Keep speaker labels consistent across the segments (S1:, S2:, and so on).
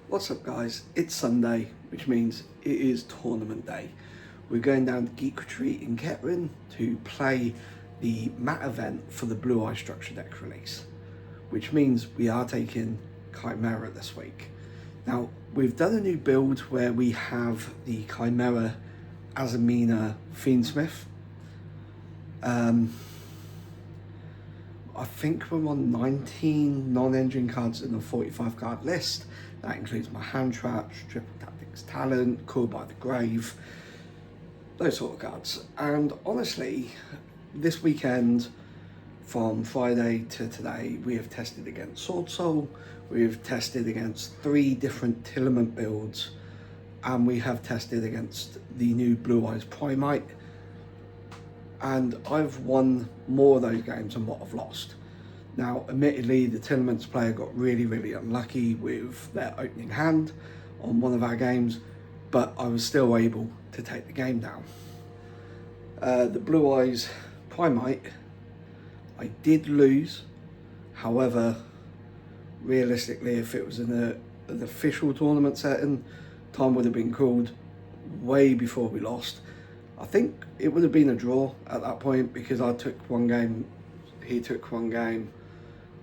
S1: What's up guys, it's Sunday, which means it is tournament day. We're going down to Geek Retreat in Kettering to play the mat event for the Blue Eye Structure Deck release, which means we are taking Chimera this week. Now, we've done a new build where we have the Chimera Azamina Fiendsmith. I think we're on 19 non-engine cards in a 45 card list. That includes my hand traps, triple tactics talent, call by the grave, those sort of cards. And honestly, this weekend, from Friday to today, we have tested against Sword Soul, we have tested against 3 different Tilament builds, and we have tested against the new Blue Eyes Primite. And I've won more of those games than what I've lost. Now, admittedly, the Tillament's player got really unlucky with their opening hand on one of our games, but I was still able to take the game down. The Blue Eyes Primite, I did lose. However, realistically, if it was in an official tournament setting, time would have been called way before we lost. I think it would have been a draw at that point because I took one game, he took one game,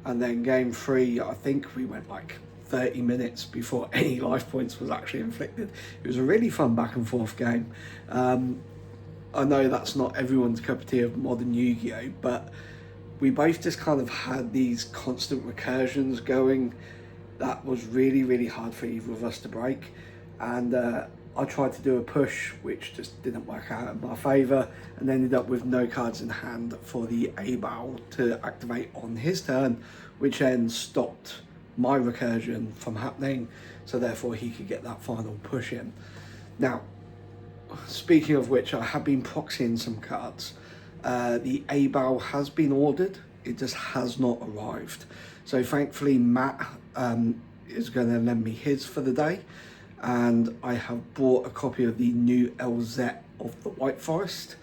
S1: and then game 3, I think we went like 30 minutes before any life points was actually inflicted. It was a really fun back and forth game. I know that's not everyone's cup of tea of modern Yu-Gi-Oh, but we both just kind of had these constant recursions going that was really hard for either of us to break. And I tried to do a push which just didn't work out in my favour and ended up with no cards in hand for the Abao to activate on his turn, which then stopped my recursion from happening, so therefore he could get that final push in. Now, speaking of which, I have been proxying some cards. The Abao has been ordered, it just has not arrived. So thankfully Matt is going to lend me his for the day, and I have bought a copy of the new LZ of the White Forest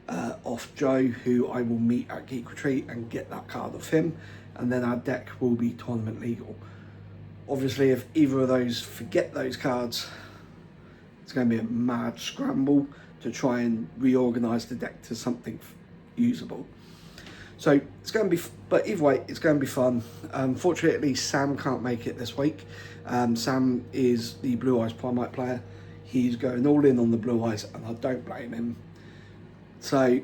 S1: off Joe, who I will meet at Geek Retreat and get that card off him, and then our deck will be tournament legal. Obviously, if either of those forget those cards, it's going to be a mad scramble to try and reorganise the deck to something usable. So it's going to be, but either way, it's going to be fun. Unfortunately, Sam can't make it this week. Sam is the Blue Eyes Primite player. He's going all in on the Blue Eyes, and I don't blame him. So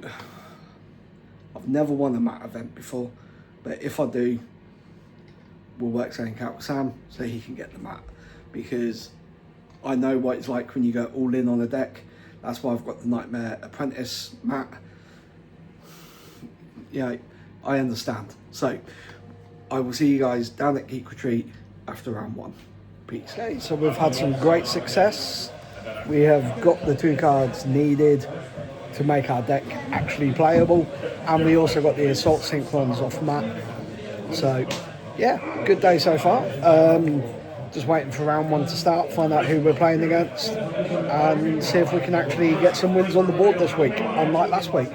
S1: I've never won a mat event before, but if I do, we'll work something out with Sam so he can get the mat, because I know what it's like when you go all in on a deck. That's why I've got the Nightmare Apprentice mat. Yeah, I understand. So I will see you guys down at Geek Retreat after round 1. Peace. Okay, so we've had some great success. We have got the 2 cards needed to make our deck actually playable, and we also got the Assault Synchrons off Matt. So yeah, good day so far. Just waiting for round 1 to start, find out who we're playing against, and see if we can actually get some wins on the board this week, unlike last week.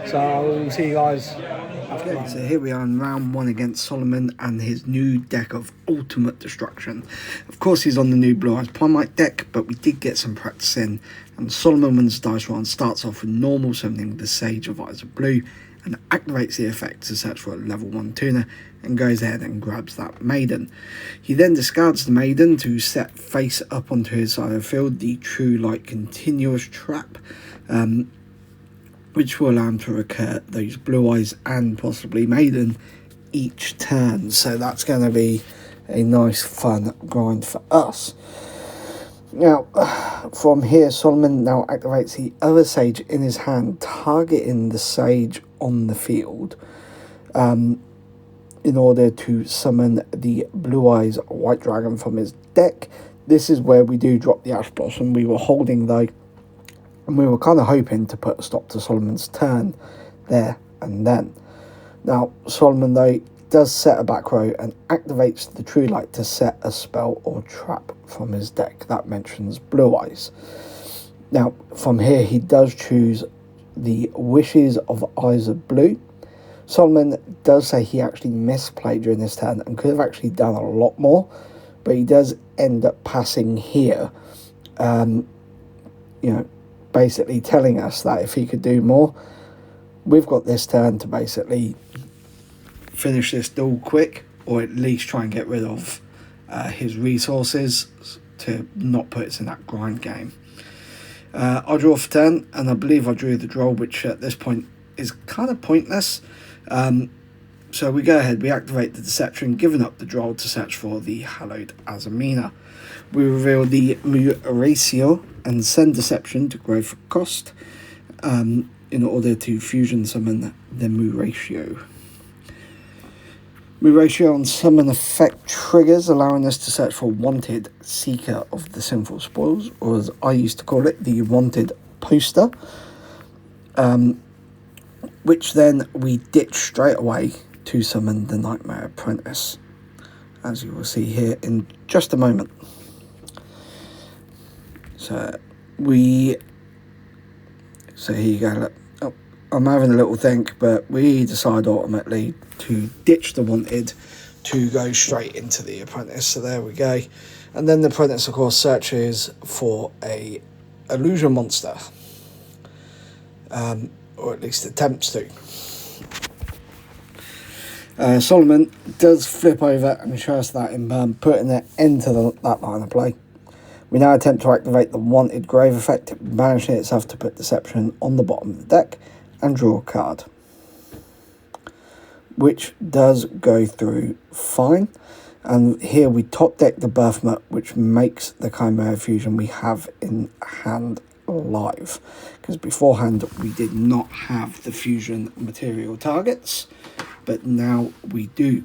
S1: So I'll see you guys after. Okay, so here we are in round 1 against Solomon and his new deck of Ultimate Destruction. Of course, he's on the new Blue Eyes Primite deck, but we did get some practice in, and Solomon, when his dice roll, starts off with normal summoning the Sage of Eyes of Blue and activates the effect to search for a level 1 tuner and goes ahead and grabs that Maiden. He then discards the Maiden to set face up onto his side of the field the True Light Continuous Trap, which will allow him to recur those Blue Eyes and possibly Maiden each turn. So that's going to be a nice fun grind for us. Now, from here, Solomon now activates the other Sage in his hand, targeting the Sage on the field, in order to summon the Blue Eyes White Dragon from his deck. This is where we do drop the Ash Blossom. We were holding though, and we were kind of hoping to put a stop to Solomon's turn there and then. Now, Solomon though does set a back row and activates the True Light to set a spell or trap from his deck. That mentions Blue Eyes. Now, from here, he does choose the Wishes of Eyes of Blue. Solomon does say he actually misplayed during this turn and could have actually done a lot more, but he does end up passing here, basically telling us that if he could do more, we've got this turn to basically finish this duel quick, or at least try and get rid of his resources to not put us in that grind game. I draw for turn, and I believe I drew the draw, which at this point is kind of pointless. So we go ahead, we activate the Deception, giving up the draw to search for the Hallowed Azamina. We reveal the Mu Ratio and send Deception to grow for cost in order to fusion summon the Mu Ratio. Mu Ratio on summon effect triggers, allowing us to search for Wanted Seeker of the Sinful Spoils, or as I used to call it, the Wanted Poster, which then we ditch straight away to summon the Nightmare Apprentice, as you will see here in just a moment. So here you go. Look. Oh, I'm having a little think, but we decide ultimately to ditch the Wanted to go straight into the Apprentice. So there we go. And then the Apprentice, of course, searches for a illusion monster, or at least attempts to. Solomon does flip over and show us that in burn, putting it into that line of play. We now attempt to activate the Wanted Grave effect, banishing itself to put Deception on the bottom of the deck and draw a card, which does go through fine. And here we top deck the Birthmark, which makes the Chimera Fusion we have in hand live, because beforehand we did not have the fusion material targets, but now we do.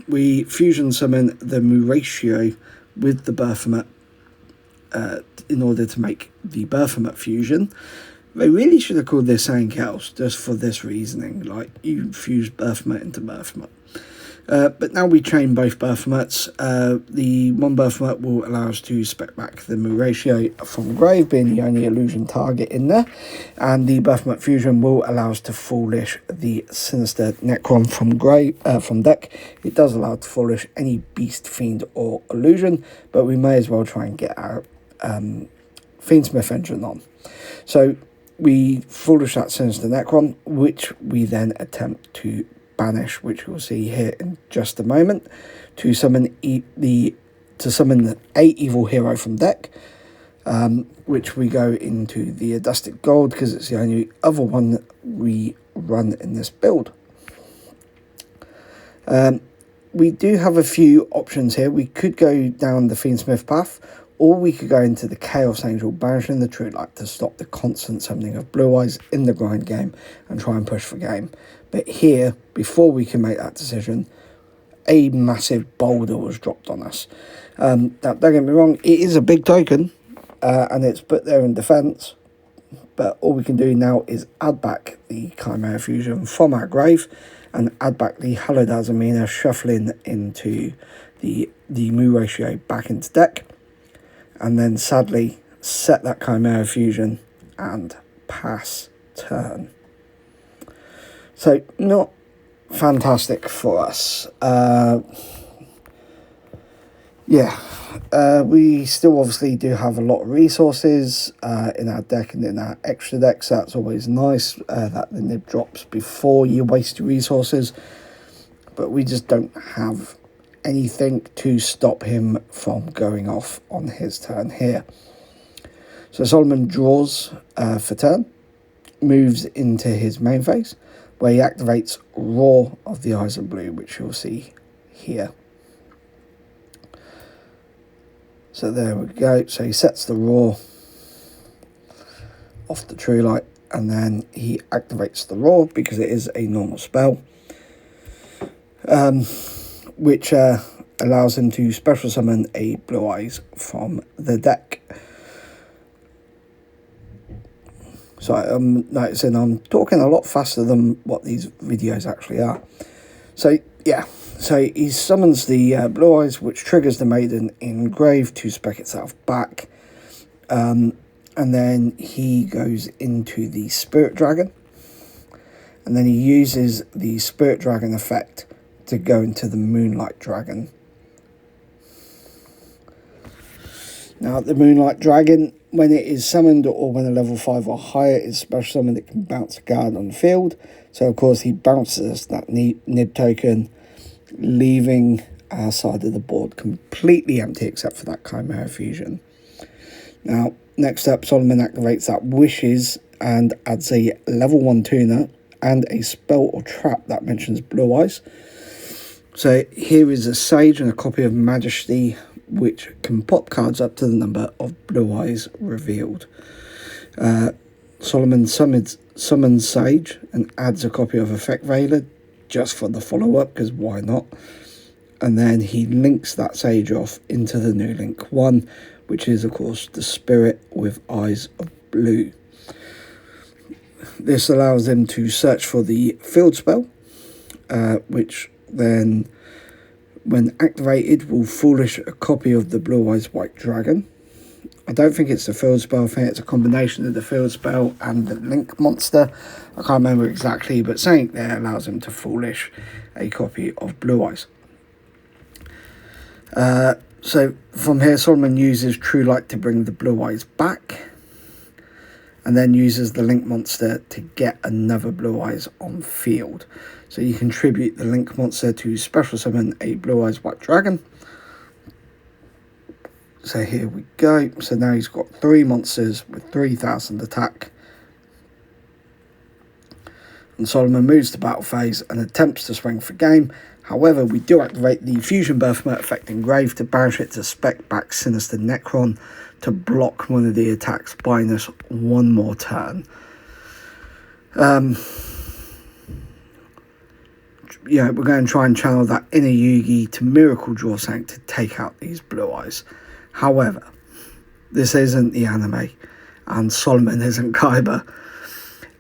S1: We fusion summon the Mu Ratio with the Birthmark in order to make the Birthmark fusion. They really should have called this something else, just for this reasoning, like you fuse Birthmark into Birthmark. But now we chain both Birthmarks. The one Birthmark will allow us to spec back the Mu Ratio from grave, being the only illusion target in there. And the Birthmark Fusion will allow us to foolish the Sinister Necron from deck. It does allow to foolish any beast, fiend or illusion, but we may as well try and get our Fiendsmith engine on. So we foolish that Sinister Necron, which we then attempt to banish, which we'll see here in just a moment, to summon the evil hero from deck, which we go into the Adustic Gold because it's the only other one we run in this build. We do have a few options here. We could go down the Fiendsmith path, or we could go into the Chaos Angel, banishing the True Light to stop the constant summoning of Blue Eyes in the grind game and try and push for game. But here, before we can make that decision, a massive boulder was dropped on us. Now, don't get me wrong, it is a big token, and it's put there in defense, but all we can do now is add back the Chimera Fusion from our grave and add back the Hallowed Azamina, shuffling into the Mu Ratio back into deck, and then sadly set that Chimera Fusion and pass turn. So not fantastic for us. We still obviously do have a lot of resources in our deck and in our extra decks. So that's always nice that the nib drops before you waste your resources, but we just don't have anything to stop him from going off on his turn here. So Solomon draws for turn, moves into his main phase, where he activates Roar of the Eyes of Blue, which you'll see here. So there we go. So he sets the Roar off the True Light, and then he activates the Roar because it is a normal spell, which allows him to special summon a Blue Eyes from the deck. So I'm noticing I'm talking a lot faster than what these videos actually are. So yeah, so he summons the Blue Eyes, which triggers the Maiden in grave to spec itself back. And then he goes into the Spirit Dragon. And then he uses the Spirit Dragon effect to go into the Moonlight Dragon. Now, the Moonlight Dragon, when it is summoned or when a level 5 or higher is special summoned, it can bounce a card on the field. So, of course, he bounces that Nib token, leaving our side of the board completely empty except for that Chimera Fusion. Now, next up, Solomon activates that Wishes and adds a level 1 tuner and a spell or trap that mentions Blue Eyes. So here is a Sage and a copy of Majesty, which can pop cards up to the number of Blue Eyes revealed. Solomon summons Sage and adds a copy of Effect Veiler just for the follow-up, because why not? And then he links that Sage off into the new Link 1, which is, of course, the Spirit with Eyes of Blue. This allows them to search for the field spell, which then, when activated, will Foolish a copy of the Blue Eyes White Dragon. I don't think it's the field spell, I think it's a combination of the field spell and the Link monster. I can't remember exactly, but something there allows him to Foolish a copy of Blue Eyes. So from here, Solomon uses True Light to bring the Blue Eyes back, and then uses the Link monster to get another Blue Eyes on field. So you contribute the Link monster to special summon a Blue Eyes White Dragon. So here we go. So now he's got 3 monsters with 3,000 attack. And Solomon moves to battle phase and attempts to swing for game. However, we do activate the Fusion Birthmark effect Engrave to banish it to spec back Sinister Necron to block one of the attacks, buying us 1 more turn. Yeah, we're going to try and channel that inner Yugi to Miracle Draw something to take out these Blue Eyes. However, this isn't the anime, and Solomon isn't Kaiba,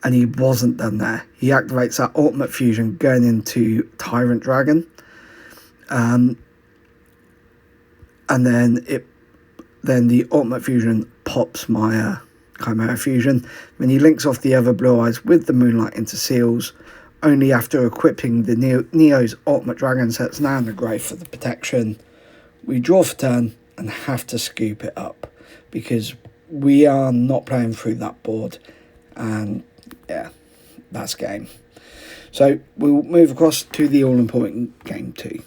S1: and he wasn't done there. He activates that Ultimate Fusion going into Tyrant Dragon, and then the Ultimate Fusion pops my Chimera Fusion. When he links off the other Blue Eyes with the Moonlight into Seals, only after equipping the Neo's Ultimate Dragon, so it's now in the grave for the protection. We draw for turn and have to scoop it up, because we are not playing through that board, and yeah, that's game. So we'll move across to the all-important game 2.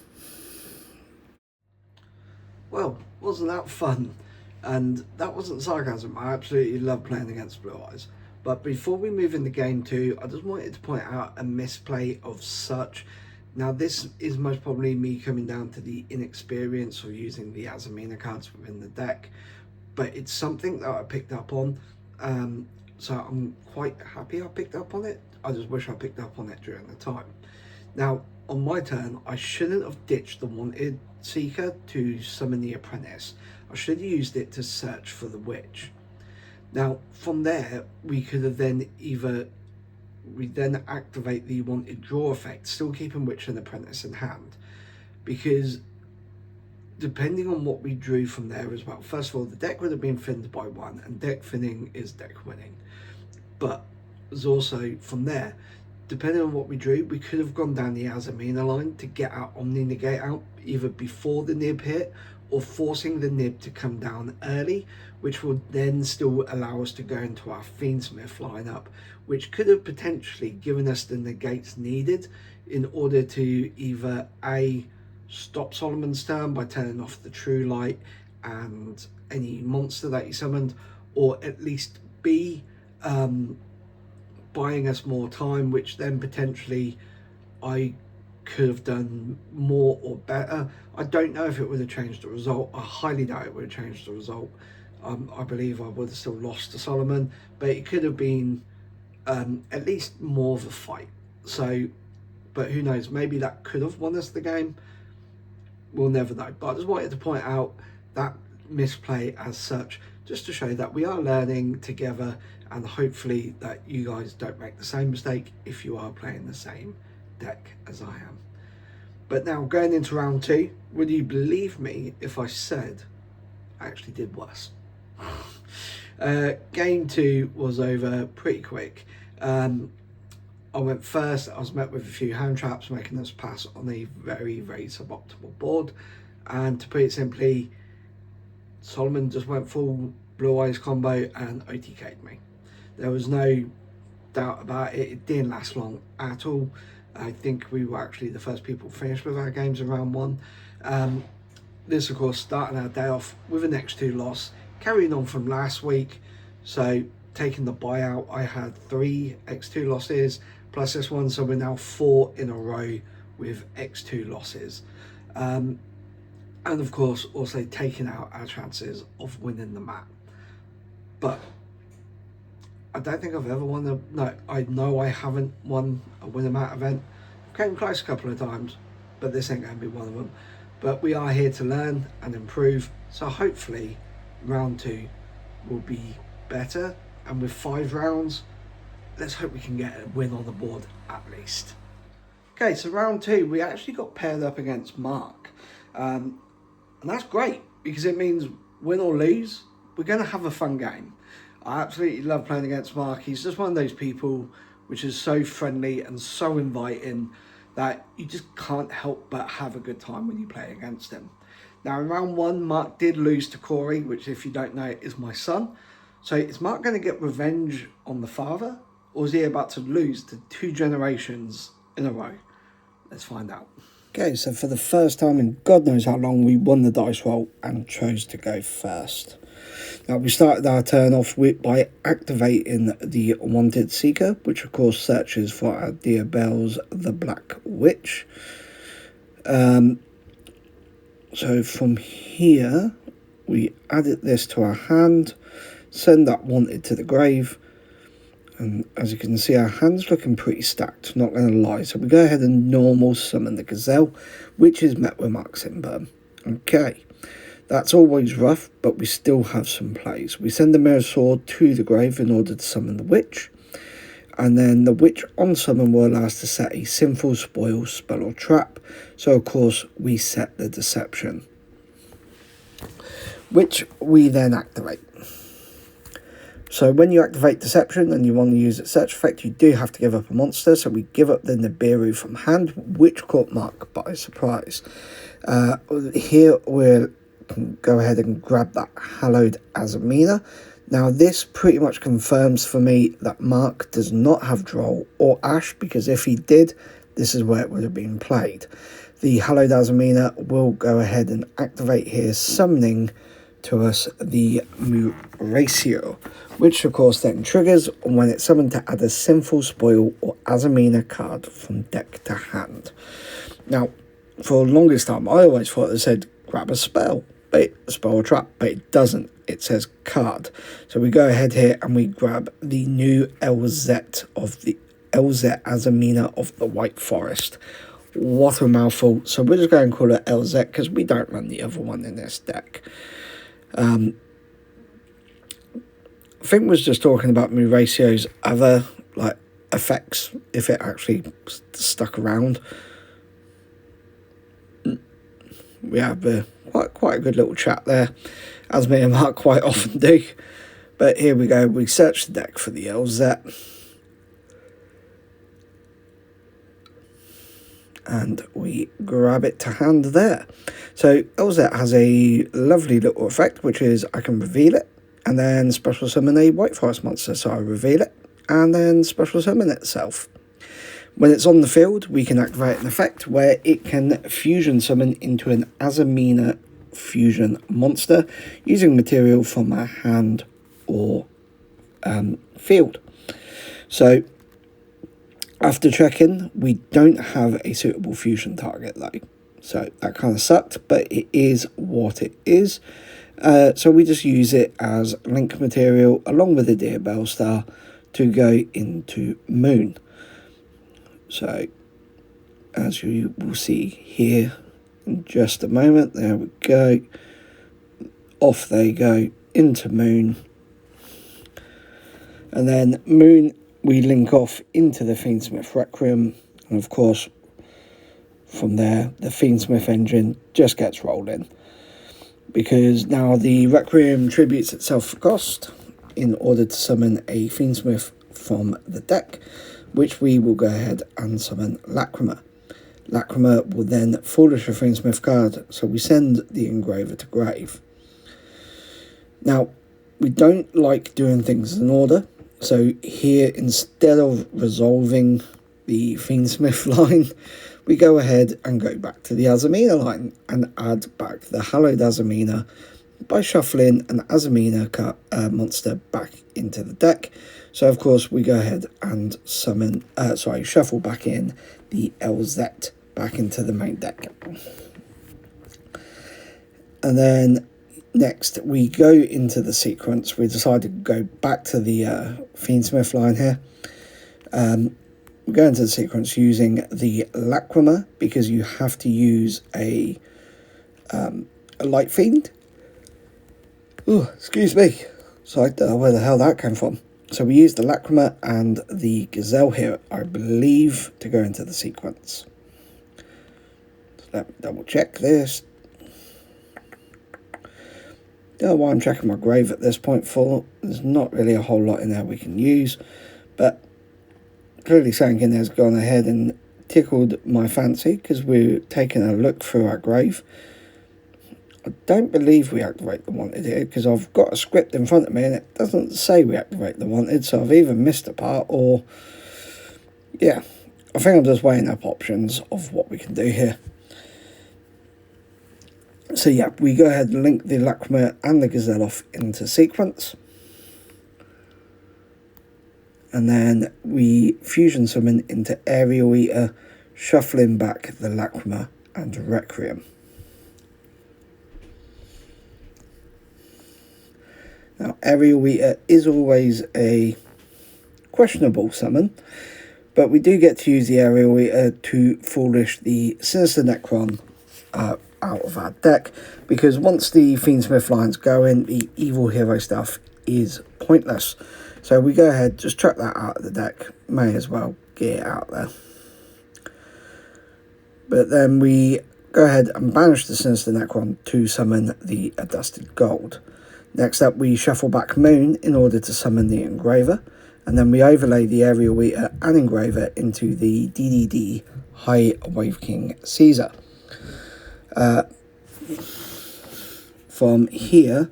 S1: Well, wasn't that fun? And that wasn't sarcasm. I absolutely love playing against Blue Eyes. But before we move into game 2, I just wanted to point out a misplay of Such. Now, this is most probably me coming down to the inexperience of using the Azumina cards within the deck, but it's something that I picked up on, so I'm quite happy I picked up on it. I just wish I picked up on it during the time. Now, on my turn, I shouldn't have ditched the Wanted Seeker to summon the Apprentice. I should have used it to search for the Witch. Now, from there, we could have then activate the Wanted Draw effect, still keeping Witch and Apprentice in hand, because depending on what we drew from there as well, first of all, the deck would have been thinned by 1, and deck thinning is deck winning. But there's also, from there, depending on what we drew, we could have gone down the Azumina line to get our Omni Negate out either before the Nib hit, or forcing the Nib to come down early, which would then still allow us to go into our Fiendsmith lineup, which could have potentially given us the negates needed in order to either A, stop Solomon's turn by turning off the True Light and any monster that he summoned, or at least B, buying us more time, which then potentially I could have done more or better. I don't know if it would have changed the result. I highly doubt it would have changed the result. I believe I would have still lost to Solomon, but it could have been at least more of a fight. So, but who knows, maybe that could have won us the game. We'll never know. But I just wanted to point out that misplay as such, just to show that we are learning together, and hopefully that you guys don't make the same mistake if you are playing the same deck as I am. But now, going into round 2, would you believe me if I said I actually did worse? Game 2 was over pretty quick. I went first. I was met with a few hand traps, making us pass on a very, very suboptimal board. And to put it simply, Solomon just went full Blue Eyes combo and OTK'd me. There was no doubt about it. It didn't last long at all. I think we were actually the first people finished with our games in round one. This, of course, starting our day off with an X2 loss, carrying on from last week. So taking the buyout, I had 3 X2 losses plus this one, so we're now 4 in a row with X2 losses. And of course, also taking out our chances of winning the map. But I don't think I've ever won I know I haven't won a win a mat event. Came close a couple of times, but this ain't going to be one of them. But we are here to learn and improve, so hopefully round 2 will be better. And with 5 rounds, let's hope we can get a win on the board at least. Okay, so round 2, we actually got paired up against Mark. And that's great, because it means win or lose, we're going to have a fun game. I absolutely love playing against Mark. He's just one of those people which is so friendly and so inviting that you just can't help but have a good time when you play against him. Now in round 1, Mark did lose to Corey, which if you don't know is my son. So is Mark going to get revenge on the father, or is he about to lose to 2 generations in a row? Let's find out. Okay, so for the first time in God knows how long, we won the dice roll and chose to go first. Now, we started our turn off by activating the Wanted Seeker, which of course searches for our dear Bells, the Black Witch. So from here, we added this to our hand, send that Wanted to the grave, and as you can see, our hand's looking pretty stacked, not going to lie. So we go ahead and normal summon the Gazelle, which is met with Mark Sinburn. Okay. That's always rough, but we still have some plays. We send the Mirror Sword to the grave in order to summon the Witch. And then the Witch on summon will allow us to set a Sinful Spoil, spell or trap. So of course we set the Deception, which we then activate. So when you activate Deception and you want to use its search effect, you do have to give up a monster. So we give up the Nibiru from hand, which caught Mark by surprise. Here we're go ahead and grab that Hallowed Azamina. Now this pretty much confirms for me that Mark does not have Droll or Ash, because if he did, this is where it would have been played. The Hallowed Azamina will go ahead and activate here, summoning to us the Muratio, which of course then triggers when it's summoned to add a Sinful Spoil or Azamina card from deck to hand. Now, for the longest time, I always thought it said grab a spell, spell or trap, but it doesn't. It says card. So we go ahead here and we grab the new LZ of the LZ Azamina of the White Forest. What a mouthful. So we're just going to call it LZ because we don't run the other one in this deck. Fink was just talking about Muratio's other effects if it actually stuck around. We have quite a good little chat there, as me and Mark quite often do. But here we go, we search the deck for the LZ. And we grab it to hand there. So LZ has a lovely little effect, which is I can reveal it, and then special summon a White Forest monster. So I reveal it, and then special summon itself. When it's on the field, we can activate an effect where it can fusion summon into an Azamina fusion monster using material from our hand or field. So after checking, we don't have a suitable fusion target though. So that kind of sucked, but it is what it is. So we just use it as link material along with the Dear Bellstar to go into Moon. So, as you will see here in just a moment, there we go. Off they go into Moon. And then Moon, we link off into the Fiendsmith Requiem. And of course, from there, the Fiendsmith engine just gets rolled in. Because now the Requiem tributes itself for cost in order to summon a Fiendsmith from the deck. which we will go ahead and summon Lacrima. Lacrima will then foolish a Fiendsmith card, so we send the Engraver to grave. Now, we don't like doing things in order, so here, instead of resolving the Fiendsmith line, we go ahead and go back to the Azamina line and add back the Hallowed Azamina by shuffling an Azamina monster back into the deck. So of course we go ahead and shuffle back in the LZ back into the main deck. And then next we go into the sequence. We decide to go back to the Fiendsmith line here. We go into the sequence using the Lacrima, because you have to use a Light Fiend. Oh, excuse me. So I don't know where the hell that came from. So we use the Lacrima and the Gazelle here, I believe, to go into the sequence. So let me double check this. Don't know why I'm checking my grave at this point for. There's not really a whole lot in there we can use, but clearly something in there's gone ahead and tickled my fancy, because we're taking a look through our grave. I don't believe we activate the wanted here, because I've got a script in front of me and it doesn't say we activate the wanted, so I've either missed a part or, yeah, I think I'm just weighing up options of what we can do here. So yeah, we go ahead and link the Lacrima and the Gazelle off into sequence. And then we fusion summon into Aerial Eater, shuffling back the Lacrima and Requiem. Now, Aerial Eater is always a questionable summon, but we do get to use the Aerial Eater to foolish the Sinister Necron out of our deck, because once the Fiendsmith line's going, the evil hero stuff is pointless. So we go ahead, just chuck that out of the deck, may as well get it out there. But then we go ahead and banish the Sinister Necron to summon the Adusted Gold. Next up, we shuffle back Moon in order to summon the Engraver, and then we overlay the Aerial Eater and Engraver into the DDD High Wave King Caesar. From here,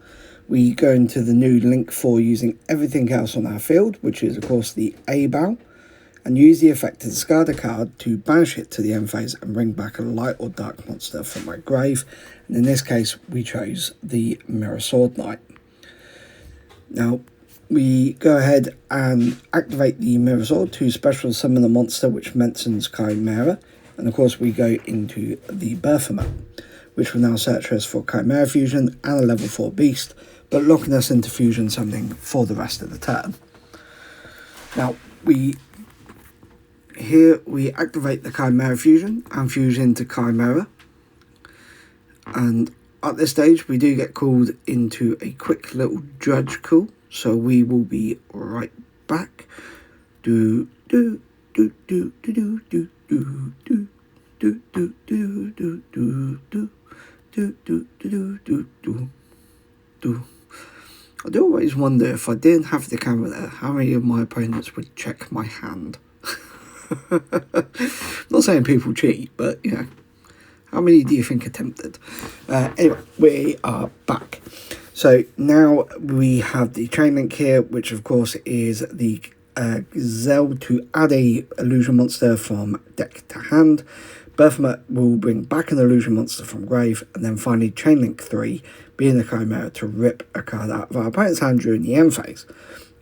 S1: we go into the new Link 4 using everything else on our field, which is of course the A-Bow, and use the effect to discard a card to banish it to the end phase and bring back a light or dark monster from my grave. And in this case, we chose the Mirror Sword Knight. Now, we go ahead and activate the Mirror Sword to special summon a monster which mentions Chimera. And of course, we go into the Berthamut, which will now search us for Chimera Fusion and a level 4 beast, but locking us into fusion summoning for the rest of the turn. Now, we activate the Chimera Fusion and fuse into Chimera. And at this stage, we do get called into a quick little judge call, so we will be right back. Do do do do do do do do do do do do do do do do do do do do. I do always wonder, if I didn't have the camera there, how many of my opponents would check my hand. Not saying people cheat, but you know, how many do you think attempted? Anyway, we are back. So now we have the chain link here, which of course is the Gazelle to add a illusion monster from deck to hand. Berthamut will bring back an illusion monster from grave, and then finally chain link 3, being the Chimera to rip a card out of our opponent's hand during the end phase.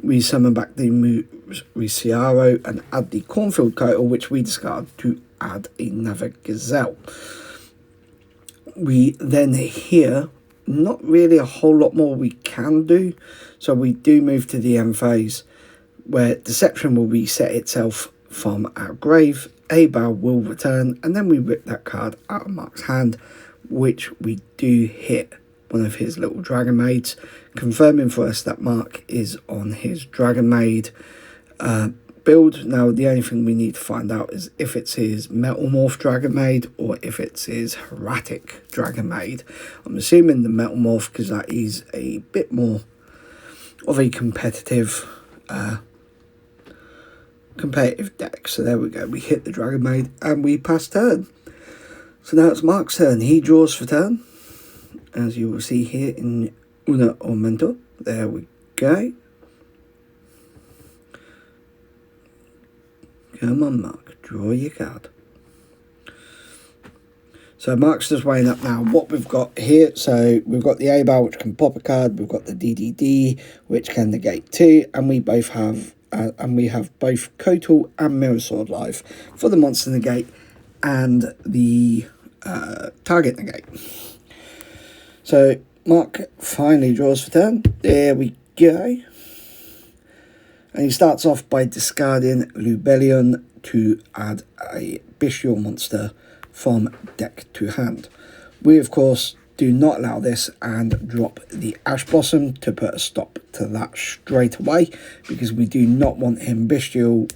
S1: We summon back the Riciaro and add the Cornfield Coatle, which we discard to add another Gazelle. We then here, not really a whole lot more we can do, so we do move to the end phase, where Deception will reset itself from our grave, A-Bow will return, and then we rip that card out of Mark's hand, which we do hit one of his little Dragon Maids, confirming for us that Mark is on his Dragon Maid build. Now, the only thing we need to find out is if it's his Metal Morph Dragon Maid or if it's his Hieratic Dragon Maid. I'm assuming the Metal Morph, because that is a bit more of a competitive competitive deck. So there we go. We hit the Dragon Maid and we pass turn. So now it's Mark's turn. He draws for turn, as you will see here in Un Aumento. There we go. Come on, Mark. Draw your card. So Mark's just weighing up now what we've got here. So we've got the A-Bar, which can pop a card. We've got the DDD, which can negate 2, and we both have both Kotal and Mirror Sword live for the monster negate and the target negate. So Mark finally draws for turn. There we go. And he starts off by discarding Lubellion to add a bestial monster from deck to hand. We, of course, do not allow this and drop the Ash Blossom to put a stop to that straight away, because we do not want him bestial,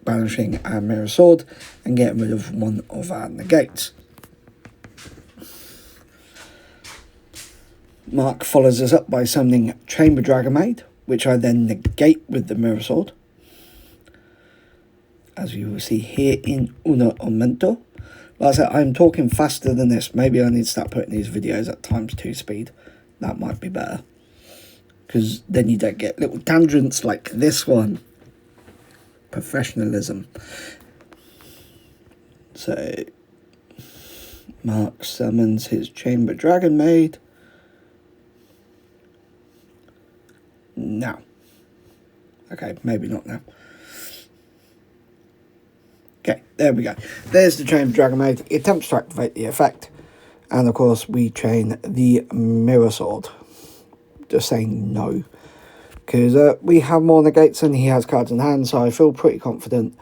S1: banishing our Mirror Sword and getting rid of one of our negates. Mark follows us up by summoning Chamber Dragon Maid, which I then negate with the Mirror Sword, as you will see here in Un Aumento. Like I said, I'm talking faster than this. Maybe I need to start putting these videos at ×2 speed. That might be better, because then you don't get little tangents like this one. Professionalism. So Mark summons his Chamber Dragon Maid. Now. Okay, maybe not now. Okay, there we go. There's the Chamber Dragon Maid. It attempts to activate the effect. And of course, we chain the Mirror Sword. Just saying no. Because we have more negates than he has cards in hand, so I feel pretty confident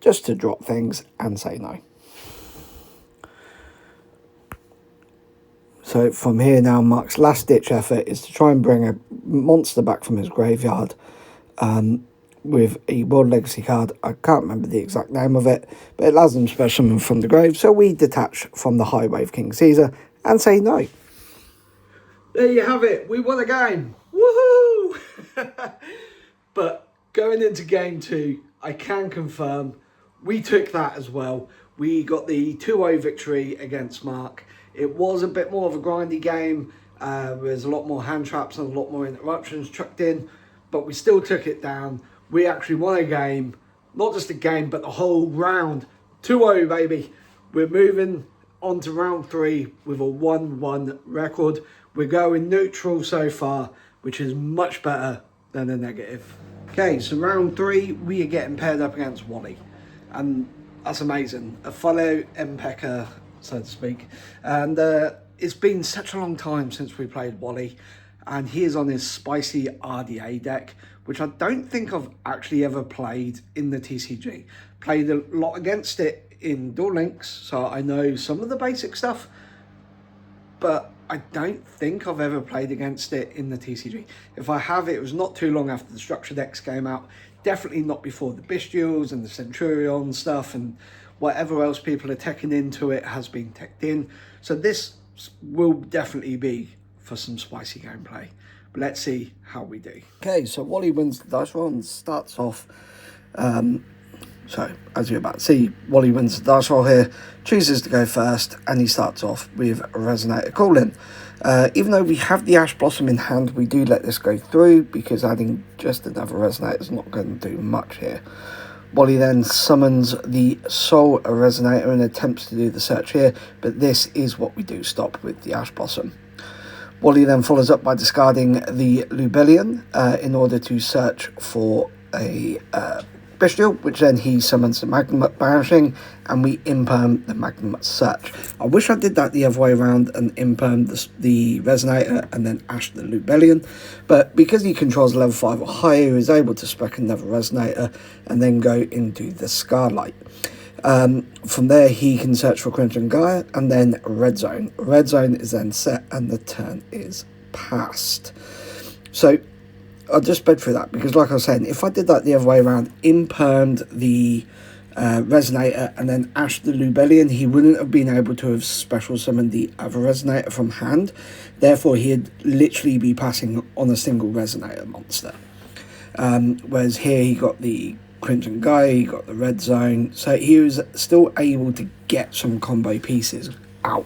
S1: just to drop things and say no. So from here now, Mark's last ditch effort is to try and bring a monster back from his graveyard with a World Legacy card. I can't remember the exact name of it, but it allows them to special summon from the grave. So we detach from the High Wave King Caesar and say no. There you have it. We won a game. Woohoo! But going into game 2, I can confirm we took that as well. We got the 2-0 victory against Mark. It was a bit more of a grindy game. There's a lot more hand traps and a lot more interruptions chucked in, but we still took it down. We actually won a game, not just a game, but the whole round. 2-0, baby. We're moving on to round 3 with a 1-1 record. We're going neutral so far, which is much better than a negative. Okay, so round 3, we are getting paired up against Wally. And that's amazing. A fellow MPECer, so to speak. And it's been such a long time since we played Wally. And he is on his spicy RDA deck, which I don't think I've actually ever played in the TCG. Played a lot against it in Duel Links, so I know some of the basic stuff, but I don't think I've ever played against it in the TCG. If I have, it was not too long after the structure decks came out. Definitely not before the Bestials and the Centurion stuff and whatever else people are teching into it has been teched in. So this will definitely be for some spicy gameplay. But let's see how we do. Okay, so Wally wins the dice roll and starts off. So, as you're about to see, Wally wins the dice roll here, chooses to go first, and he starts off with Resonator Calling. Even though we have the Ash Blossom in hand, we do let this go through, because adding just another Resonator is not going to do much here. Wally then summons the Soul Resonator and attempts to do the search here, but this is what we do stop with the Ash Blossom. Wally then follows up by discarding the Lubellion in order to search for a Bestial, which then he summons the Magnamut Banishing, and we imperm the Magnamut Search. I wish I did that the other way around and imperm the Resonator and then Ash the Lubellion, but because he controls level 5 or higher, he is able to spec another Resonator and then go into the Scarlight. From there, he can search for Crimson Gaia and then Red Zone. Red Zone is then set and the turn is passed. So I'll just sped through that, because like I was saying, if I did that the other way around, impermed the Resonator and then Ash the Lubellion, he wouldn't have been able to have special summoned the other Resonator from hand. Therefore, he'd literally be passing on a single Resonator monster. Whereas here he got the Crimson Gaia, he got the red zone, so he was still able to get some combo pieces out.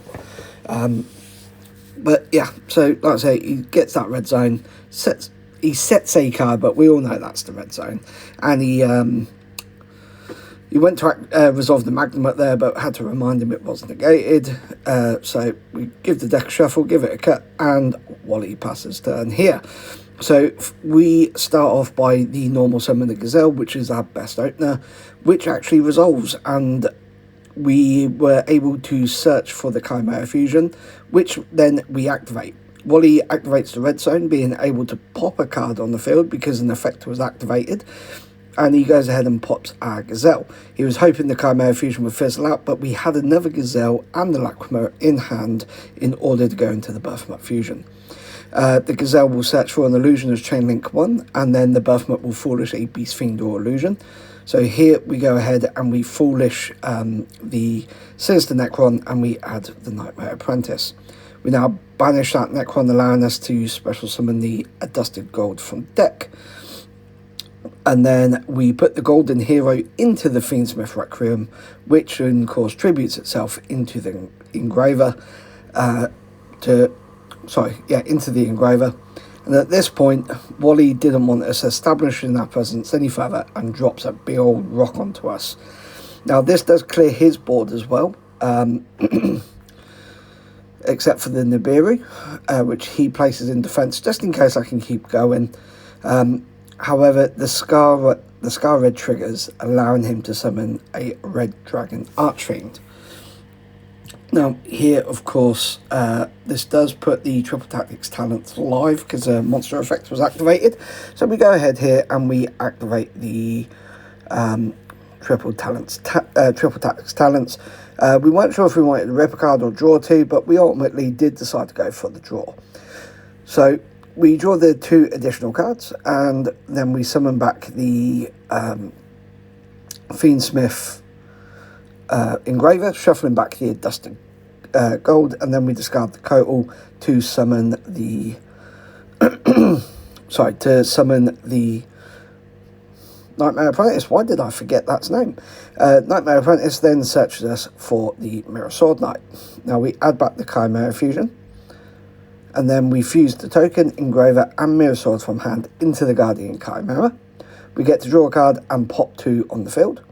S1: But yeah, so like I say, he gets that red zone, he sets a card, but we all know that's the red zone, and he went to resolve the Magnum up there, but had to remind him it was negated. So we give the deck a shuffle, give it a cut, and Wally passes turn here. So we start off by the normal summon the Gazelle, which is our best opener, which actually resolves, and we were able to search for the Chimera Fusion, which then we activate. Wally activates the red zone, being able to pop a card on the field because an effect was activated, and he goes ahead and pops our Gazelle. He was hoping the Chimera Fusion would fizzle out, but we had another Gazelle and the Lacrima in hand in order to go into the Berthamut Fusion. The Gazelle will search for an illusion as Chain Link 1, and then the Berthamut will foolish a Beast Fiend or illusion. So here we go ahead and we foolish the Sinister Necron, and we add the Nightmare Apprentice. We now banish that Necron, allowing us to special summon the Adusted Gold from deck. And then we put the Golden Hero into the Fiendsmith Requiem, which in course tributes itself into the Engraver, into the Engraver. And at this point, Wally didn't want us establishing our presence any further and drops a big old rock onto us. Now this does clear his board as well, except for the Nibiru, which he places in defence just in case I can keep going. However, the Scar Red triggers, allowing him to summon a Red Dragon Archfiend. Now, here, of course, this does put the Triple Tactics talent live because a monster effect was activated. So we go ahead here and we activate the Triple Tactics talents. We weren't sure if we wanted to rip a card or draw two, but we ultimately did decide to go for the draw. So we draw the two additional cards, and then we summon back the Fiendsmith Engraver, shuffling back the Adusted Gold, and then we discard the Kotal to summon the Nightmare Apprentice. Why did I forget that's name? Nightmare Apprentice then searches us for the Mirror Sword Knight. Now we add back the Chimera Fusion, and then we fuse the token, Engraver, and Mirror Sword from hand into the Guardian Chimera. We get to draw a card and pop two on the field.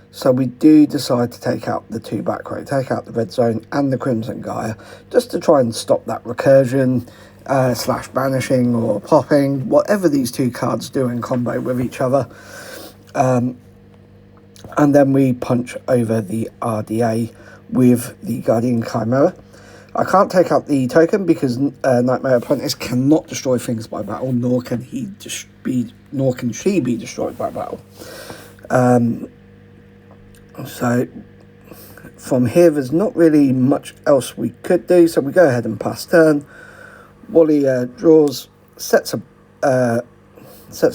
S1: So we do decide to take out the two back row, take out the Red Zone and the Crimson Gaia, just to try and stop that recursion, slash banishing or popping, whatever these two cards do in combo with each other. And then we punch over the RDA with the Guardian Chimera. I can't take out the token because Nightmare Apprentice cannot destroy things by battle, nor can she be destroyed by battle. So from here, there's not really much else we could do. So we go ahead and pass turn. Wally draws, sets a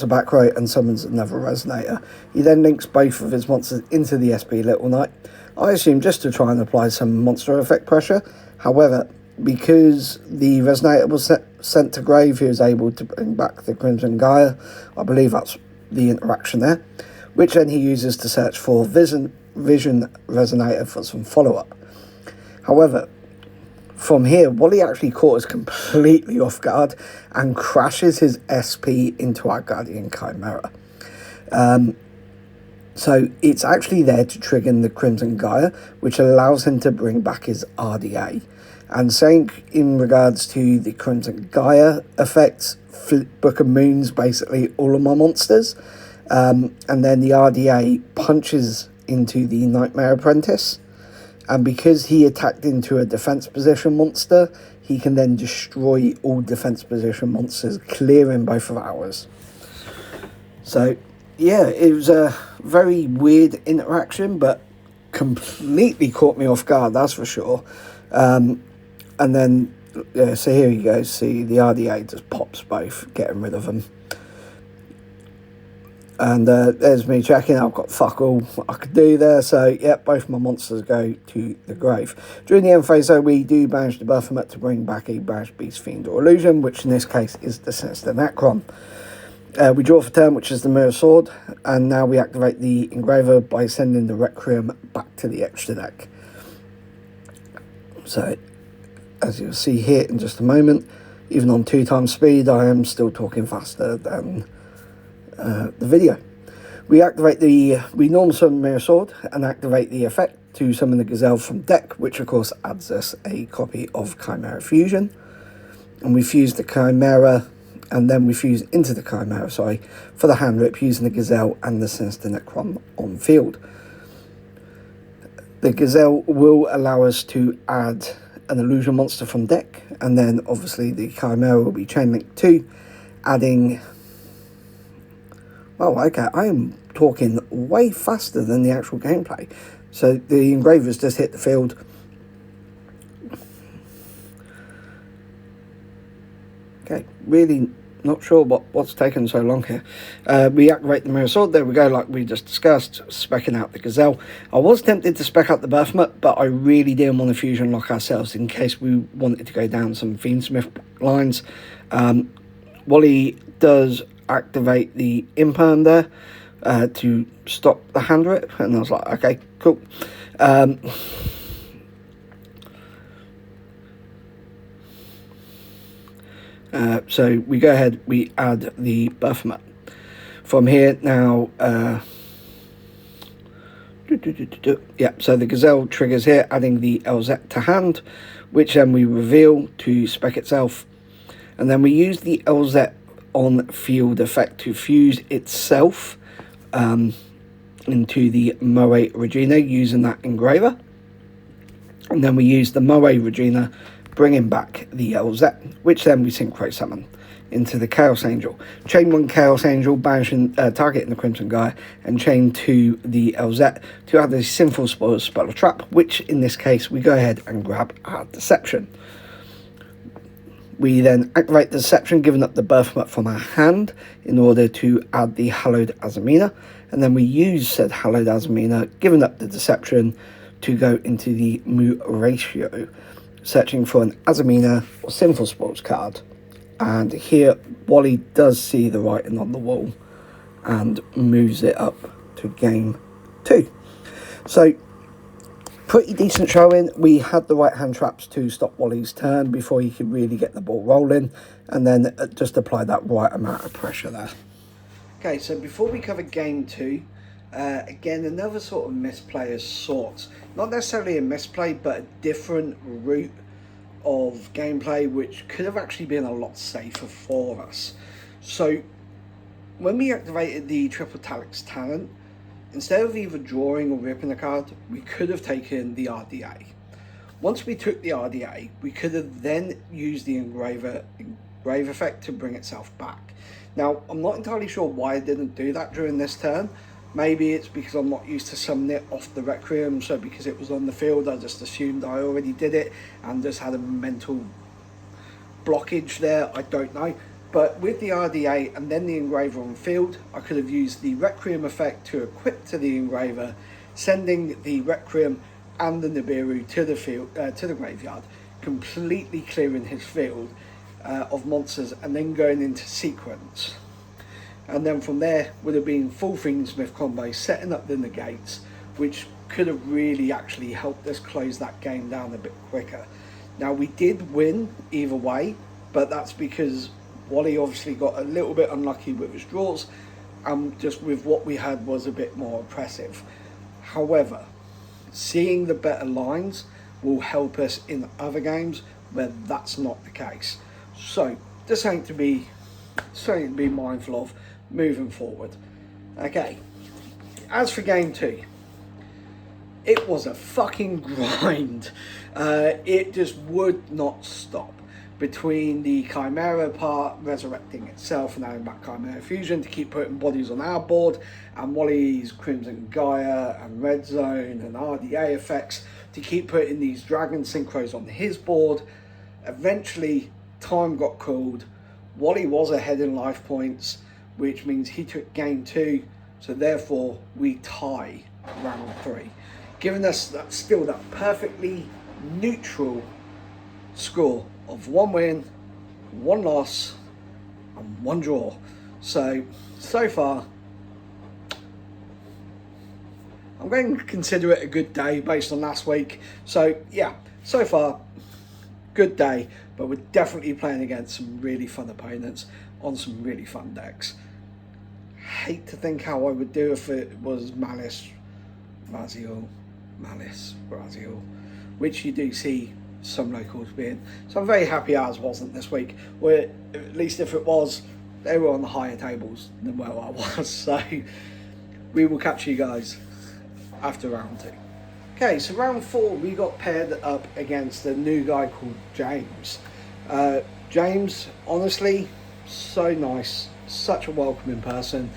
S1: back row and summons another Resonator. He then links both of his monsters into the SP Little Knight. I assume just to try and apply some monster effect pressure. However, because the Resonator was sent to grave, he was able to bring back the Crimson Gaia. I believe that's the interaction there, which then he uses to search for Vision Resonator for some follow-up. However, from here, Wally actually caught us completely off guard and crashes his SP into our Guardian Chimera. So it's actually there to trigger the Crimson Gaia, which allows him to bring back his RDA. And saying in regards to the Crimson Gaia effects, Book of Moons basically all of my monsters. And then the RDA punches into the Nightmare Apprentice. And because he attacked into a defense position monster, he can then destroy all defense position monsters, clearing both of ours. So, yeah, it was a very weird interaction, but completely caught me off guard, that's for sure. And then, yeah, so here you go, see, the RDA just pops both, getting rid of them. And there's me checking. I've got fuck all I could do there. So, yeah, both my monsters go to the grave. During the end phase, though, we do manage the Berthamut to bring back a banished Beast Fiend or Illusion, which in this case is the Sinister Necron. We draw for turn, which is the Mirror Sword, and now we activate the Engraver by sending the Requiem back to the extra deck. So, as you'll see here in just a moment, even on 2x speed, I am still talking faster than the video. We normal summon Mirror Sword and activate the effect to summon the Gazelle from deck, which of course adds us a copy of Chimera Fusion. And we fuse the Chimera, and then we fuse into the Chimera, for the hand rip using the Gazelle and the Sinister Necron on field. The Gazelle will allow us to add an illusion monster from deck, and then obviously the Chimera will be chain linked too, adding... Oh, okay, I am talking way faster than the actual gameplay. So the Engravers just hit the field. Okay, really not sure what's taken so long here. We activate the Mirror Sword, there we go, like we just discussed, specking out the Gazelle. I was tempted to spec out the Berthmut, but I really didn't want to fusion lock ourselves in case we wanted to go down some Fiendsmith lines. Wally does activate the Imperm there to stop the hand rip, and I was like, okay, cool. So we go ahead, we add the Berthmut. From here now, yeah, so the Gazelle triggers here, adding the LZ to hand, which then we reveal to spec itself. And then we use the LZ on field effect to fuse itself into the Moe Regina using that Engraver. And then we use the Moe Regina, bringing back the LZ, which then we synchro summon into the Chaos Angel. Chain 1 Chaos Angel, banishing, targeting the Crimson Gaia, and chain 2 the LZ to add a Sinful Spoils spell of trap, which in this case we go ahead and grab our Deception. We then activate the Deception, giving up the Berthmut from our hand in order to add the Hallowed Azamina, and then we use said Hallowed Azamina, giving up the Deception to go into the Mu Ratio, searching for an Azamina or Sinful Spoils card. And here Wally does see the writing on the wall and moves it up to game 2. So pretty decent showing. We had the right hand traps to stop Wally's turn before he could really get the ball rolling, and then just apply that right amount of pressure there. Okay, so before we cover game 2, again, another sort of misplay of sorts. Not necessarily a misplay, but a different route of gameplay, which could have actually been a lot safer for us. So when we activated the Triple Talix talent, instead of either drawing or ripping a card, we could have taken the RDA. Once we took the RDA, we could have then used the engrave effect to bring itself back. Now, I'm not entirely sure why I didn't do that during this turn. Maybe it's because I'm not used to summoning it off the Requiem, so because it was on the field, I just assumed I already did it and just had a mental blockage there. I don't know. But with the RDA and then the Engraver on field, I could have used the Requiem effect to equip to the Engraver, sending the Requiem and the Nibiru to the field, to the graveyard, completely clearing his field of monsters, and then going into sequence. And then from there would have been full Fiendsmith combo, setting up the negates, which could have really actually helped us close that game down a bit quicker. Now, we did win either way, but that's because Wally obviously got a little bit unlucky with his draws, and just with what we had was a bit more oppressive. However, seeing the better lines will help us in other games where that's not the case. So, just something to be mindful of moving forward. Okay, as for game 2, it was a fucking grind. It just would not stop. Between the Chimera part resurrecting itself and adding back Chimera Fusion to keep putting bodies on our board, and Wally's Crimson Gaia and Red Zone and RDA effects to keep putting these Dragon Synchros on his board, eventually time got called. Wally was ahead in life points, which means he took game 2, so therefore we tie round 3, giving us that perfectly neutral score of 1 win, 1 loss, and 1 draw. So far, I'm going to consider it a good day based on last week. So yeah, so far, good day, but we're definitely playing against some really fun opponents on some really fun decks. Hate to think how I would do if it was Malice, Raziel, which you do see some locals being. So I'm very happy ours wasn't this week. Where at least if it was, they were on the higher tables than where I was. So we will catch you guys after round 2. Okay, so round 4 we got paired up against a new guy called James. James, honestly, so nice, such a welcoming person,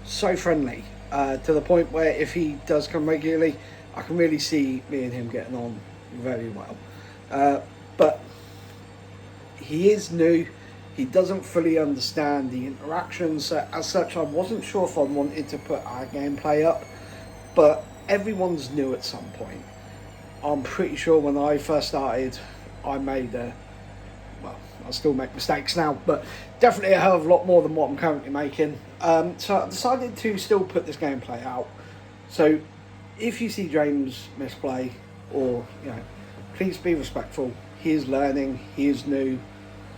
S1: so friendly, to the point where if he does come regularly, I can really see me and him getting on very well. But he is new, he doesn't fully understand the interactions, so as such I wasn't sure if I wanted to put our gameplay up, but everyone's new at some point. I'm pretty sure when I first started I made I still make mistakes now, but definitely a hell of a lot more than what I'm currently making. So I decided to still put this gameplay out. So if you see James misplay, or please be respectful. He is learning, he is new,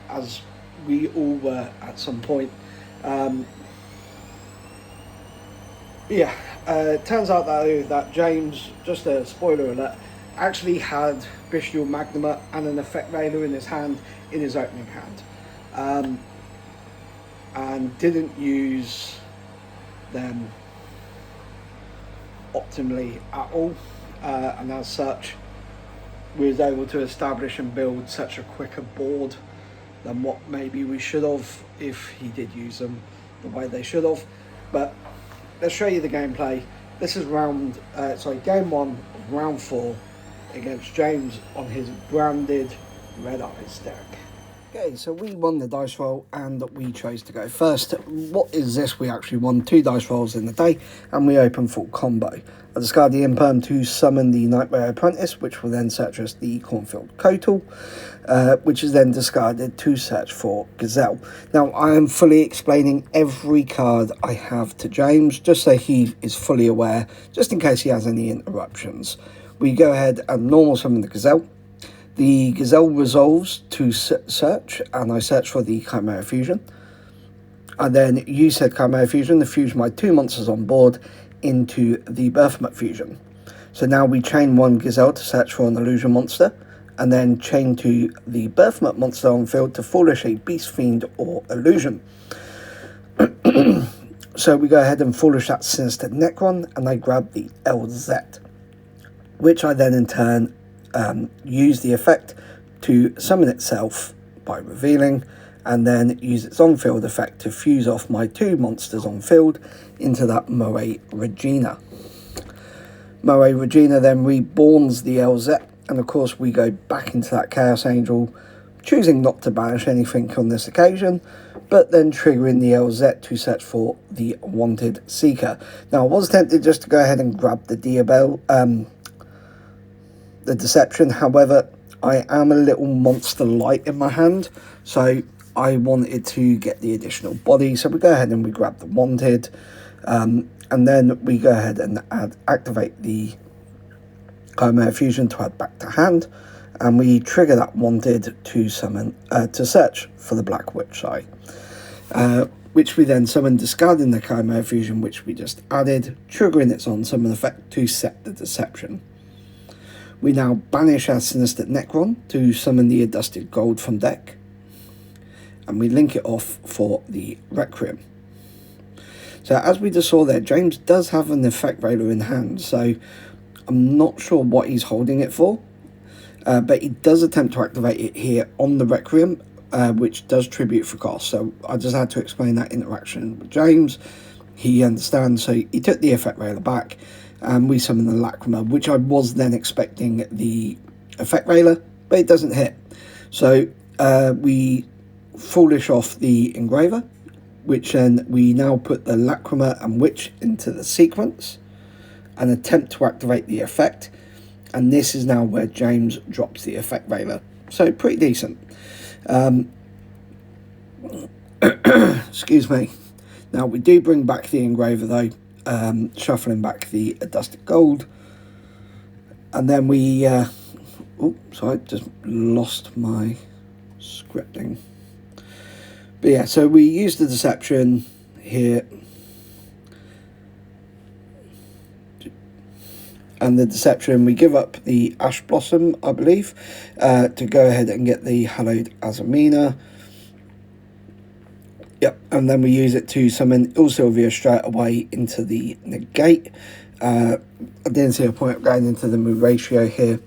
S1: as we all were at some point. It turns out that James, just a spoiler alert, actually had Bestial Magnuma and an Effect Veiler in his hand, in his opening hand, and didn't use them optimally at all, and as such we was able to establish and build such a quicker board than what maybe we should have if he did use them the way they should have. But let's show you the gameplay. This is game 1 of round 4 against James on his branded Red Eyes deck. Okay, so we won the dice roll and we chose to go first. What is this? We actually won 2 dice rolls in the day and we opened full combo. I discard the Imperm to summon the Nightmare Apprentice, which will then search as the Cornfield Kotal, which is then discarded to search for Gazelle. Now, I am fully explaining every card I have to James, just so he is fully aware, just in case he has any interruptions. We go ahead and normal summon the Gazelle. The Gazelle resolves to search, and I search for the Chimera Fusion. I then use said Chimera Fusion to fuse my 2 monsters on board into the Berthmut Fusion. So now we chain 1 Gazelle to search for an illusion monster, and then chain 2 the Berthmut monster on field to foolish a Beast Fiend or illusion. So we go ahead and foolish that Sinister Necron, and I grab the LZ, which I then in turn use the effect to summon itself by revealing, and then use its on-field effect to fuse off my 2 monsters on field into that Moe Regina. Moe Regina then reborns the LZ, and of course we go back into that Chaos Angel, choosing not to banish anything on this occasion, but then triggering the LZ to search for the Wanted Seeker. Now I was tempted just to go ahead and grab the Diabel, the Deception, however I am a little monster light in my hand, so I wanted to get the additional body, so we go ahead and we grab the Wanted, and then we go ahead and activate the Chimera Fusion to add back to hand, and we trigger that Wanted to summon to search for the Black Witch Eye, which we then summon, discarding the Chimera Fusion which we just added, triggering its on summon effect to set the Deception. We now banish our Sinister Necron to summon the Adusted Gold from deck, and we link it off for the Requiem. So as we just saw there, James does have an Effect Veiler in hand, so I'm not sure what he's holding it for, but he does attempt to activate it here on the Requiem, which does tribute for cost. So I just had to explain that interaction with James. He understands, so he took the Effect Veiler back, and we summon the Lacrima, which I was then expecting the Effect Veiler, but it doesn't hit. So we foolish off the Engraver, which then we now put the Lacrima and Witch into the sequence and attempt to activate the effect, and this is now where James drops the Effect Veiler. So pretty decent. Excuse me. Now we do bring back the engraver though, shuffling back the dusted gold, and then we sorry, just lost my scripting. But yeah, so we use the deception here, and the deception, we give up the Ash Blossom, I believe, to go ahead and get the Hallowed Azamina. Yep, and then we use it to summon Ilsylvia straight away into the negate. I didn't see a point of going into the move ratio here.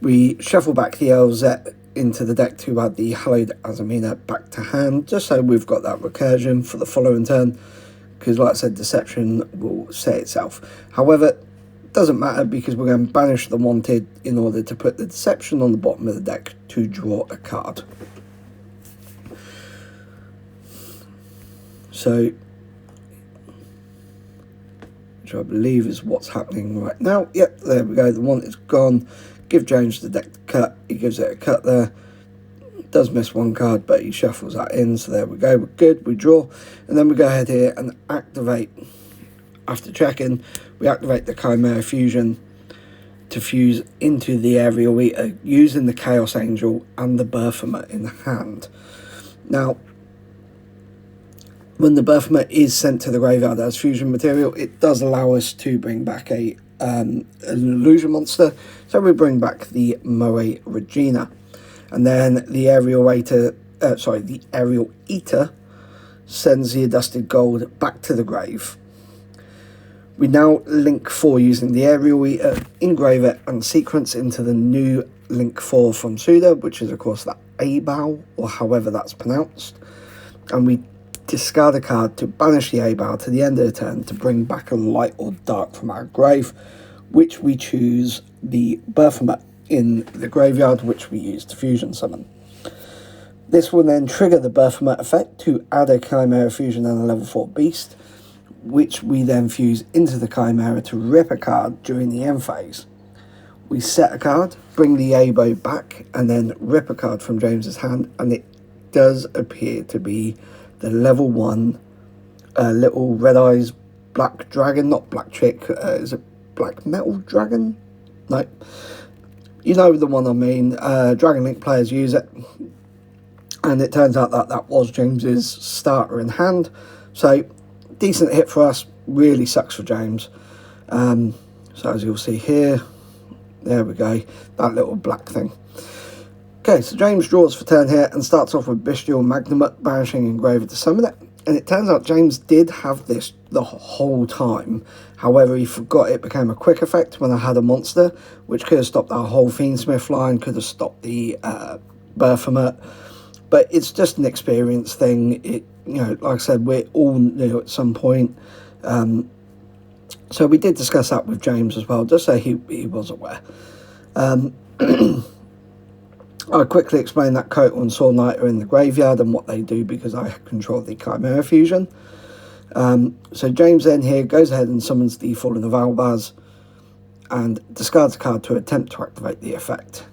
S1: We shuffle back the LZ into the deck to add the Hallowed Azamina back to hand, just so we've got that recursion for the following turn, because like I said, deception will set itself. However, it doesn't matter, because we're going to banish the wanted in order to put the deception on the bottom of the deck to draw a card. So, which I believe is what's happening right now. Yep, there we go, the wanted's gone. Give James the deck to cut, he gives it a cut there. Does miss one card, but he shuffles that in, so there we go, we're good, we draw. And then we go ahead here and activate, after checking, we activate the Chimera Fusion to fuse into the Aerial Eater using the Chaos Angel and the Berthamut in hand. Now, when the Berthamut is sent to the graveyard as fusion material, it does allow us to bring back an illusion monster. So we bring back the Moe Regina, and then the Aerial Eater sends the Dusted Gold back to the grave. We now link 4 using the Aerial Eater, engraver, and sequence into the new link 4 from Suda, which is of course that Abao, or however that's pronounced, and we discard a card to banish the Abao to the end of the turn to bring back a light or dark from our grave, which we choose the Berthamut in the graveyard, which we use to fusion summon. This will then trigger the Berthamut effect to add a Chimera Fusion and a level 4 beast, which we then fuse into the Chimera to rip a card during the end phase. We set a card, bring the Abo back, and then rip a card from James's hand, and it does appear to be the level 1 little red eyes black dragon, not black chick, is it black metal dragon? No, you know the one I mean. Dragon Link players use it, and it turns out that that was James's starter in hand, so decent hit for us, really sucks for James. So as you'll see here, there we go, that little black thing. Okay, so James draws for turn here and starts off with Bestial Magnamut, banishing Engraver to summon it. And it turns out James did have this the whole time. However, he forgot it became a quick effect when I had a monster, which could have stopped our whole Fiendsmith line, could have stopped the Berthamut. But it's just an experience thing. It, you know, like I said, we're all new at some point. So we did discuss that with James as well, just so he was aware. I'll quickly explain that Kotal and Saw Knight are in the graveyard and what they do, because I control the Chimera Fusion. So James then here goes ahead and summons the Fallen of Albaz and discards a card to attempt to activate the effect.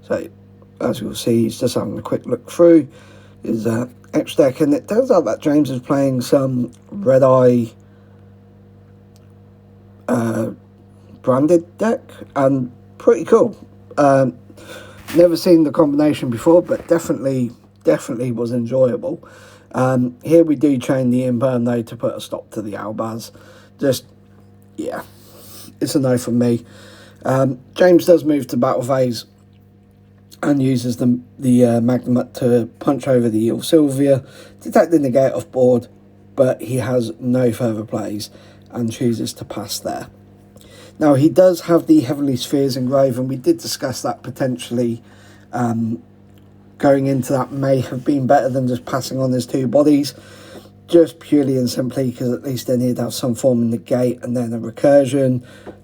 S1: So as you'll see, he's just having a quick look through his extra deck, and it turns out that James is playing some Red Eye branded deck, and pretty cool. Never seen the combination before, but definitely was enjoyable. Here we do chain the Imperm though to put a stop to the Albaz. Just, yeah, it's a no from me. James does move to battle phase and uses the Magnamut to punch over the Ilsylvia, detect the negate off board, but he has no further plays and chooses to pass there. Now, he does have the Heavenly Spheres engraved, and we did discuss that potentially going into that may have been better than just passing on his 2 bodies, just purely and simply because at least then he'd have some form of negate and then a recursion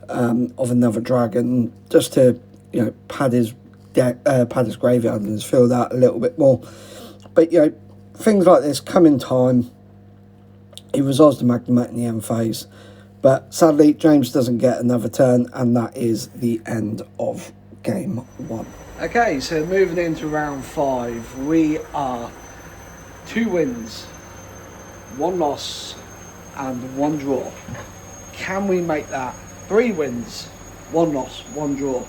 S1: of another dragon, just to, you know, pad his graveyard and his field out a little bit more. But, you know, things like this come in time. He resolves the Magnamut in the end phase. But sadly, James doesn't get another turn, and that is the end of game 1. Okay, so moving into round 5, we are 2 wins 1 loss, and 1 draw. Can we make that 3 wins, 1 loss, 1 draw,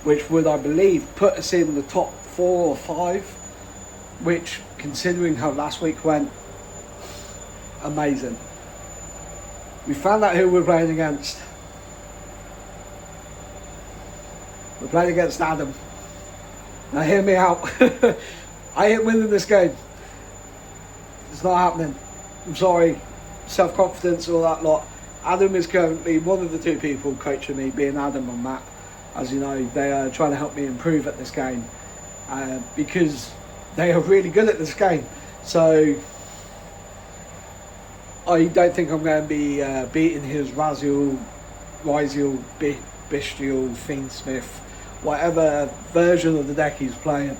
S1: which would, I believe, put us in the top 4 or 5, which, considering how last week went, amazing. We found out who we're playing against. We're playing against Adam. Now hear me out. I ain't winning this game. It's not happening. I'm sorry. Self-confidence, all that lot. Adam is currently one of the 2 people coaching me, being Adam and Matt. As you know, they are trying to help me improve at this game because they are really good at this game. So I don't think I'm going to be beating his Raziel, Bestial, Fiendsmith, whatever version of the deck he's playing.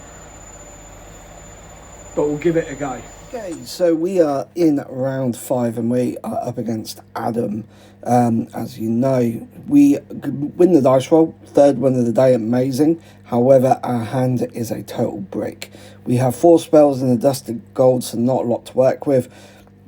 S1: But we'll give it a go. Okay, so we are in round 5 and we are up against Adam. As you know, we win the dice roll, 3rd win of the day, amazing. However, our hand is a total brick. We have 4 spells in the Dusted Gold, so not a lot to work with.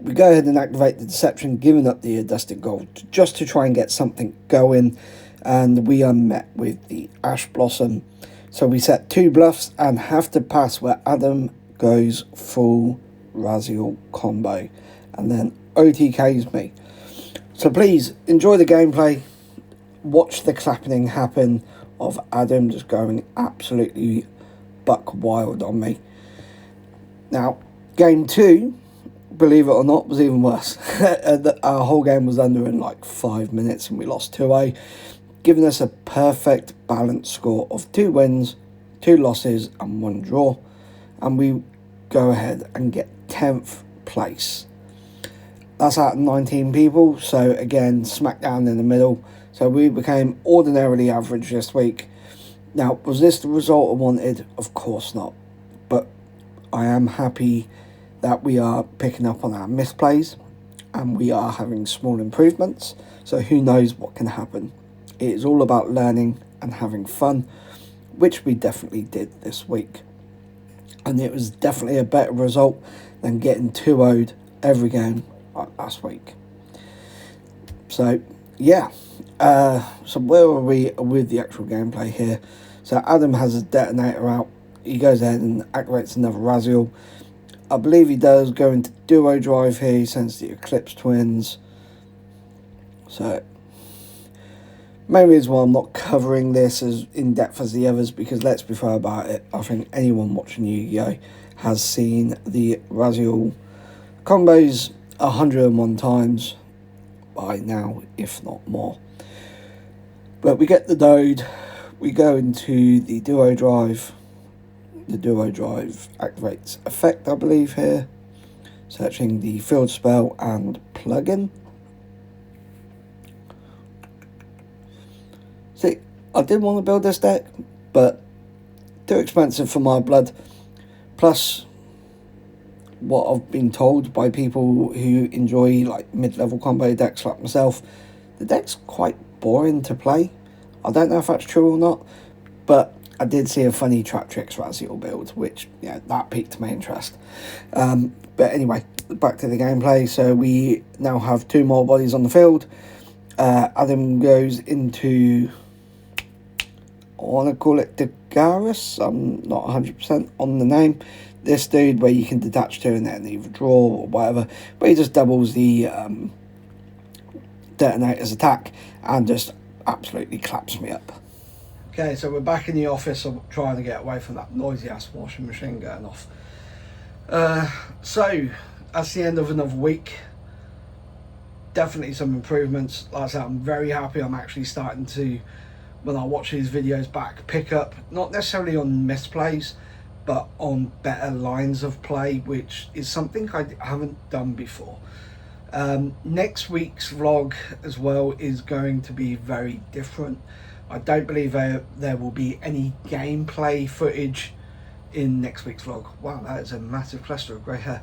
S1: We go ahead and activate the Deception, giving up the Dusted Gold just to try and get something going. And we are met with the Ash Blossom. So we set 2 bluffs and have to pass where Adam goes full Raziel combo and then OTKs me. So please enjoy the gameplay, watch the clapping happen of Adam just going absolutely buck wild on me. Now game 2, believe it or not, was even worse. Our whole game was under in like 5 minutes and we lost 2-0, giving us a perfect balanced score of 2 wins, 2 losses and 1 draw, and we go ahead and get 10th place. That's out of 19 people, so again, smack down in the middle. So we became ordinarily average this week. Now, was this the result I wanted? Of course not. But I am happy that we are picking up on our misplays and we are having small improvements. So who knows what can happen. It is all about learning and having fun, which we definitely did this week. And it was definitely a better result than getting 2-0'd every game like last week. So, yeah. So where are we with the actual gameplay here? So Adam has his detonator out. He goes ahead and activates another Raziel. I believe he does go into duo drive here. He sends the Eclipse Twins. So, main reason why I'm not covering this as in depth as the others, because let's be fair about it, I think anyone watching Yu-Gi-Oh has seen the Raziel combos 101 times by now, if not more. But we get the node, we go into the duo drive. The duo drive activates effect, I believe, here. Searching the field spell and plugin. See, I did want to build this deck, but too expensive for my blood. Plus, what I've been told by people who enjoy like mid-level combo decks like myself, the deck's quite boring to play. I don't know if that's true or not, but I did see a funny Trap Tricks Raziel build, which, yeah, that piqued my interest. But anyway, back to the gameplay. So we now have 2 more bodies on the field. Adam goes into, I want to call it Dagaris. I'm not 100% on the name. This dude where you can detach to and then either draw or whatever. But he just doubles the detonator's attack and just absolutely claps me up. Okay, so we're back in the office. I'm trying to get away from that noisy ass washing machine going off. So that's the end of another week. Definitely some improvements. Like I said, I'm very happy. I'm actually starting to, when I watch these videos back, pick up, not necessarily on misplays, but on better lines of play, which is something I haven't done before. Next week's vlog as well is going to be very different. I don't believe there will be any gameplay footage in next week's vlog. Wow, that is a massive cluster of grey hair.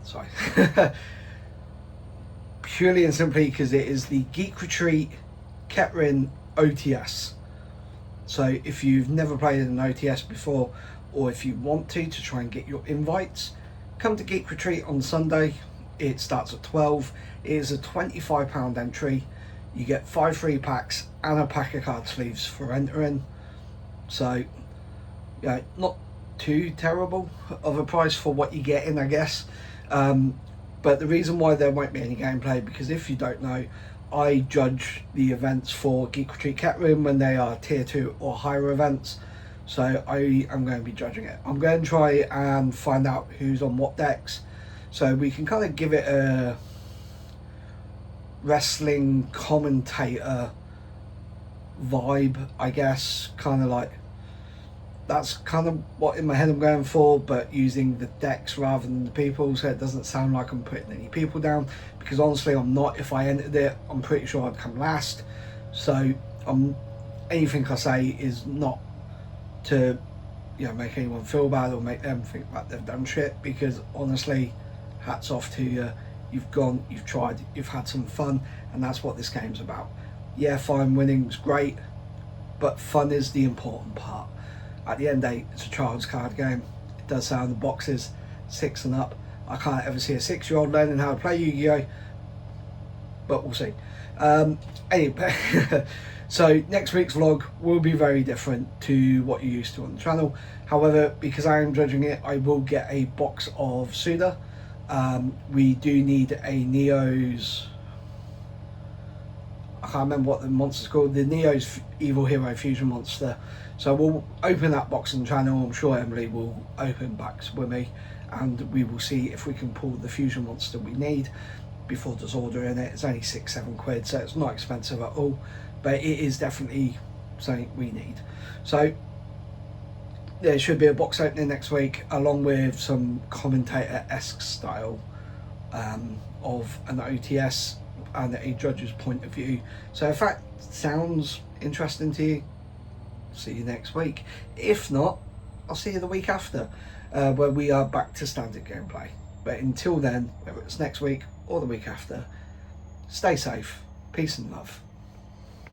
S1: Sorry. Purely and simply because it is the Geek Retreat Ketrin OTS. So if you've never played an OTS before, or if you want to try and get your invites, come to Geek Retreat on Sunday. it starts at 12. It is a £25 entry. You get 5 free packs and a pack of card sleeves for entering. So, yeah, not too terrible of a price for what you're getting, I guess. But the reason why there won't be any gameplay, because if you don't know, I judge the events for Geek Retreat Cat Room when they are tier 2 or higher events. So I am going to be judging it. I'm going to try and find out who's on what decks, so we can kind of give it a wrestling commentator vibe, I guess. Kind of like, that's kind of what in my head I'm going for, but using the decks rather than the people, so it doesn't sound like I'm putting any people down, because honestly I'm not. If I entered it, I'm pretty sure I'd come last. So anything I say is not to, you know, make anyone feel bad or make them think like they've done shit, because honestly, hats off to you. You've gone, you've tried, you've had some fun, and that's what this game's about. Yeah, fine, winning's great, but fun is the important part. At the end of the day, it's a child's card game. It does say on the boxes 6 and up. I can't ever see a 6-year-old learning how to play Yu-Gi-Oh, but we'll see. Anyway, so next week's vlog will be very different to what you're used to on the channel. However, because I am judging it, I will get a box of Suda. We do need a Neo's, I can't remember what the monster's called, the Neo's Evil Hero Fusion Monster. So we'll open that box on the channel. I'm sure Emily will open backs with me, and we will see if we can pull the Fusion Monster we need before there's order in it. It's only £6-7, so it's not expensive at all, but it is definitely something we need. So there should be a box opening next week, along with some commentator-esque style of an OTS and a judge's point of view. So if that sounds interesting to you, see you next week. If not, I'll see you the week after, where we are back to standard gameplay. But until then, whether it's next week or the week after, stay safe, peace and love.